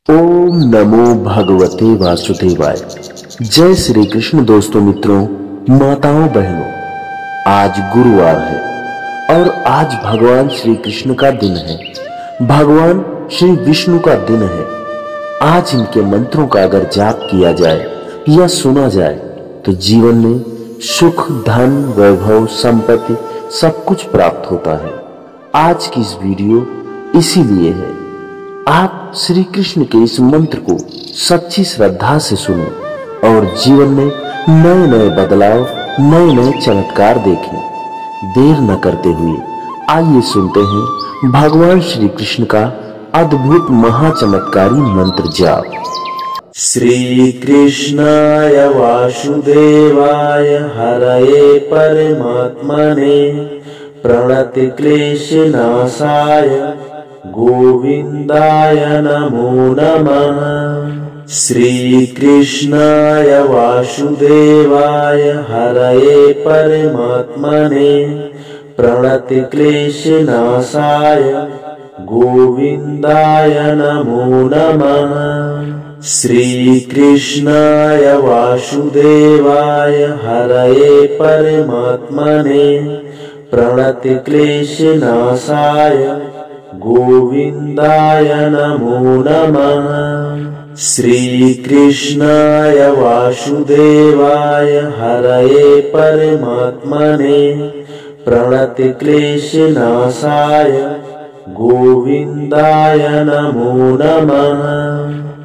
ओम नमो भगवते वासुदेवाय। जय श्री कृष्ण। दोस्तों, मित्रों, माताओं, बहनों, आज गुरुवार है और आज भगवान श्री कृष्ण का दिन है, भगवान श्री विष्णु का दिन है। आज इनके मंत्रों का अगर जाप किया जाए या सुना जाए तो जीवन में सुख, धन, वैभव, संपत्ति सब कुछ प्राप्त होता है। आज की इस वीडियो इसीलिए है। आप श्री कृष्ण के इस मंत्र को सच्ची श्रद्धा से सुने और जीवन में नए नए बदलाव, नए नए चमत्कार देखें। देर न करते हुए आइए सुनते हैं भगवान श्री कृष्ण का अद्भुत महाचमत्कारी मंत्र जाप। श्री कृष्णाय वासुदेवाय हरये परमात्मने प्रणति क्लेशनाशाय गोविंदाय नमो नमः। श्री कृष्णाय वासुदेवाय हरये परमात्मने प्रणति क्लेशनाशाय गोविंदाय नमो नमः। श्री कृष्णाय वासुदेवाय हरये परमात्मने प्रणति क्लेशनाशाय गोविंदाय नमो नमः। श्री कृष्णाय वासुदेवाय हरये परमात्मने प्रणति क्लेशनाशाय गोविंदाय नमो नमः।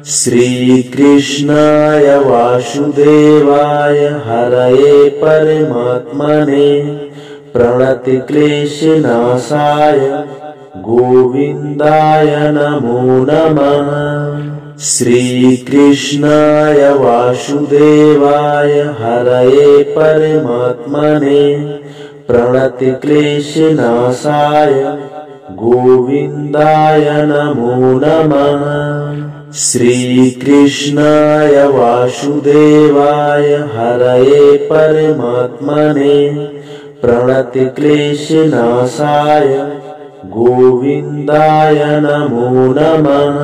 श्री कृष्णाय वासुदेवाय हरये परमात्मने प्रणति क्लेशनाशाय गोविंदाय नमो नमः। श्री कृष्णाय वासुदेवाय हरये परमात्मने प्रणति क्लेशनाशाय गोविंदाय नमो नमः। श्री कृष्णाय वासुदेवाय हरये परमात्मने प्रणति क्लेशनाशाय गोविंदाय नमो नमः।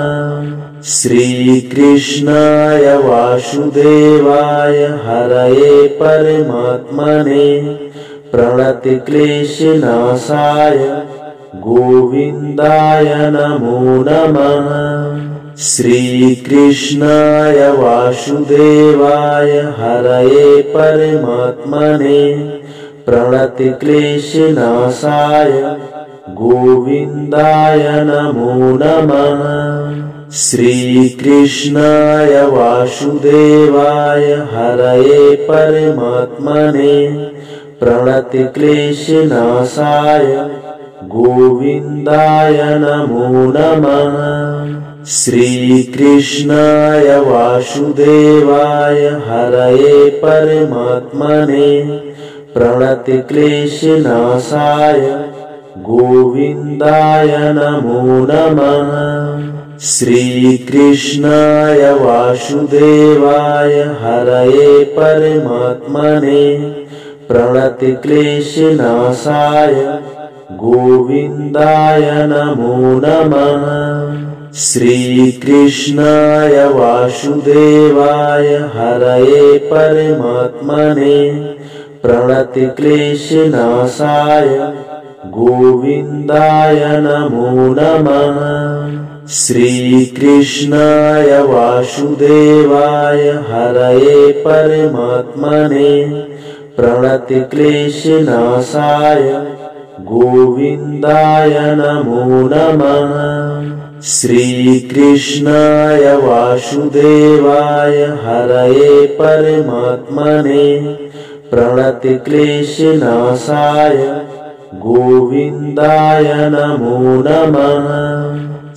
श्री कृष्णाय वासुदेवाय हरये परमात्मने प्रणति क्लेशनाशाय गोविंदाय नमो नमः। श्री कृष्णाय वासुदेवाय हरये परमात्मने प्रणति क्लेशनाशाय गोविंदाय नमो नमः। श्री कृष्णाय वासुदेवाय हरये परमात्मने प्रणति क्लेशनाशाय गोविंदाय नमो नमः। श्री कृष्णाय वासुदेवाय हरये परमात्मने प्रणति क्लेशनाशाय गोविंदाय नमो नमः। श्री कृष्णाय वासुदेवाय हरये परमात्मने प्रणति क्लेशनाशाय गोविंदाय नमो नमः। श्री कृष्णाय वासुदेवाय हरये परमात्मने प्रणति क्लेशनाशाय गोविंदाय नमो नमः। श्री कृष्णाय वासुदेवाय हरये परमात्मने प्रणति क्लेशनाशाय गोविंदाय नमो नमः। श्री कृष्णाय वासुदेवाय हरये परमात्मने प्रणति क्लेशनाशाय गोविंदाय नमो नमः।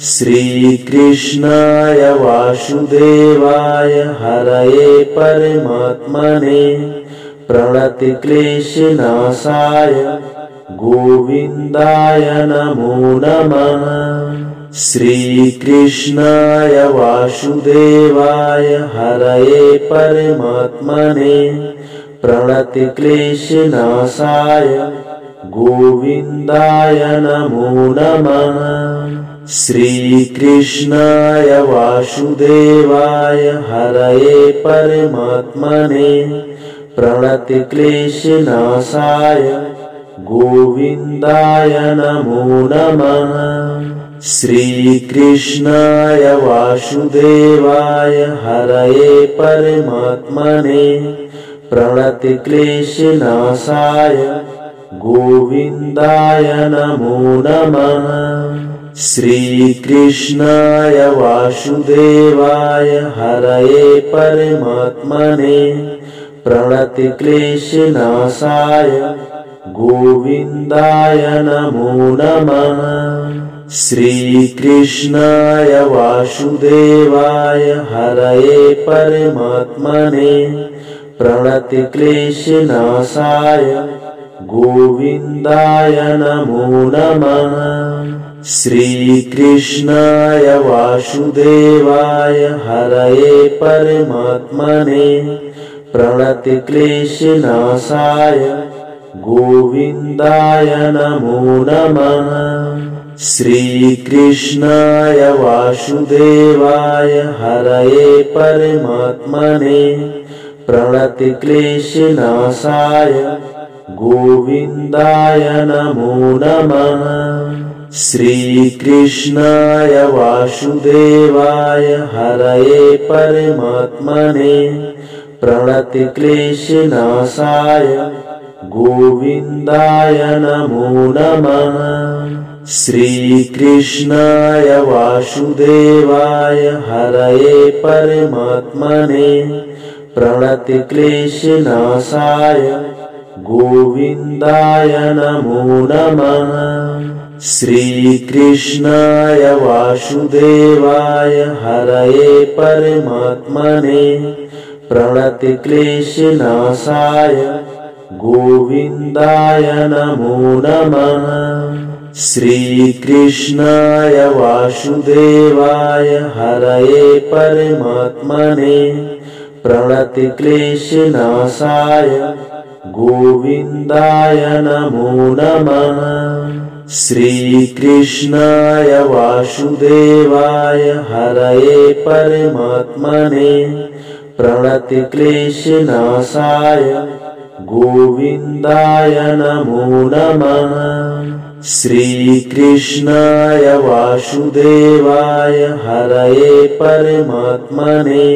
श्री कृष्णाय वासुदेवाय हरये परमात्मने प्रणति क्लेशनाशाय गोविंदाय नमो नमः। श्री कृष्णाय वासुदेवाय हरये परमात्मने प्रणति क्लेशनाशाय गोविंदाय नमो नमः। श्रीकृष्णाय वासुदेवाय हरये परमात्मने प्रणतिक्लेशनाशाय गोविन्दाय नमो नमः। श्रीकृष्णाय वासुदेवाय हरये परमात्मने प्रणतिक्लेशनाशाय गोविन्दाय नमो नमः। श्रीकृष्णाय वासुदेवाय हरये परमात्मने प्रणतिक्लेशनाशाय गोविन्दाय नमो नमः। श्रीकृष्णाय वासुदेवाय हरये परमात्मने प्रणतिक्लेशनाशाय गोविन्दाय नमो नमः। श्रीकृष्णाय वासुदेवाय हरये परमात्मने प्रणतिक्लेशनाशाय गोविन्दाय नमो नमः। श्रीकृष्णाय वासुदेवाय हरये परमात्मने प्रणतिक्लेशनाशाय गोविन्दाय नमो नमः। श्रीकृष्णाय वासुदेवाय हरये परमात्मने प्रणतिक्लेशनाशाय गोविन्दाय नमो नमः। श्रीकृष्णाय वासुदेवाय हरये परमात्मने प्रणतिक्लेशनाशाय गोविन्दाय नमो नमः। श्रीकृष्णाय वासुदेवाय हरये परमात्मने प्रणतिक्लेशनाशाय गोविन्दाय नमो नमः। श्रीकृष्णाय वासुदेवाय हरये परमात्मने प्रणतिक्लेशनाशाय गोविन्दाय नमो नमः। श्रीकृष्णाय वासुदेवाय हरये परमात्मने प्रणतिक्लेशनाशाय गोविन्दाय नमो नमः। श्रीकृष्णाय वासुदेवाय हरये परमात्मने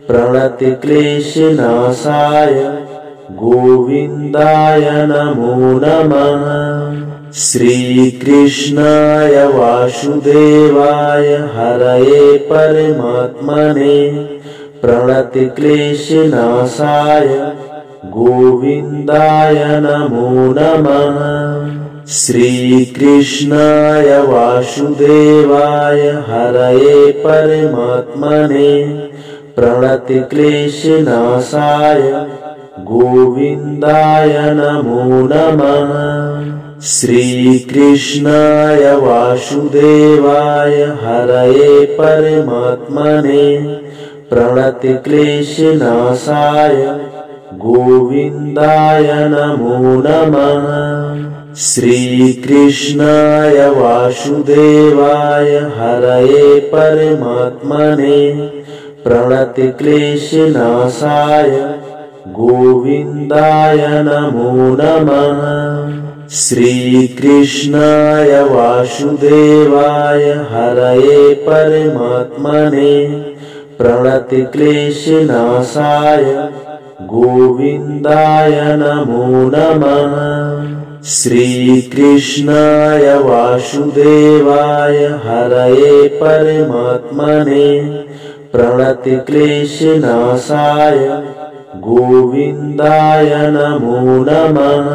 प्रणतिक्लेशनाशाय गोविन्दाय नमो नमः। श्रीकृष्णाय वासुदेवाय हरये परमात्मने प्रणतिक्लेशनाशाय गोविन्दाय नमो नमः। श्रीकृष्णाय वासुदेवाय हरये परमात्मने प्रणतिक्लेशनाशाय गोविन्दाय नमो नमः। श्रीकृष्णाय वासुदेवाय हरये परमात्मने प्रणतिक्लेशनाशाय गोविन्दाय नमो नमः। श्रीकृष्णाय वासुदेवाय हरये परमात्मने प्रणतिक्लेशनाशाय गोविन्दाय नमो नमः। श्रीकृष्णाय वासुदेवाय हरये परमात्मने प्रणतिक्लेशनाशाय गोविन्दाय नमो नमः। श्रीकृष्णाय वासुदेवाय हरये परमात्मने प्रणतिक्लेशनाशाय गोविन्दाय नमो नमः।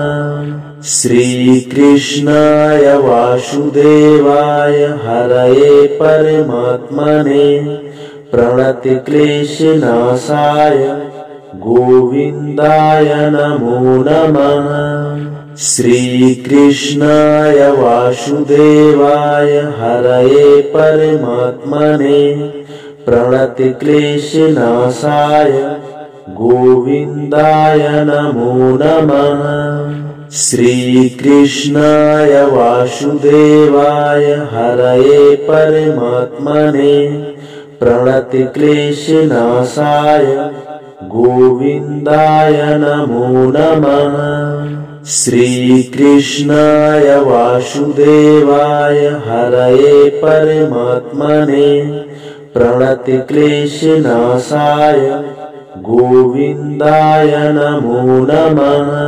श्रीकृष्णाय वासुदेवाय हरये परमात्मने प्रणतिक्लेशनाशाय गोविन्दाय नमो नमः। श्रीकृष्णाय वासुदेवाय हरये परमात्मने प्रणतिक्लेशनाशाय गोविन्दाय नमो नमः। श्रीकृष्णाय वासुदेवाय हरये परमात्मने प्रणतिक्लेशनाशाय गोविन्दाय नमो नमः। श्रीकृष्णाय वासुदेवाय हरये परमात्मने प्रणतिक्लेशनाशाय गोविन्दाय नमो नमः।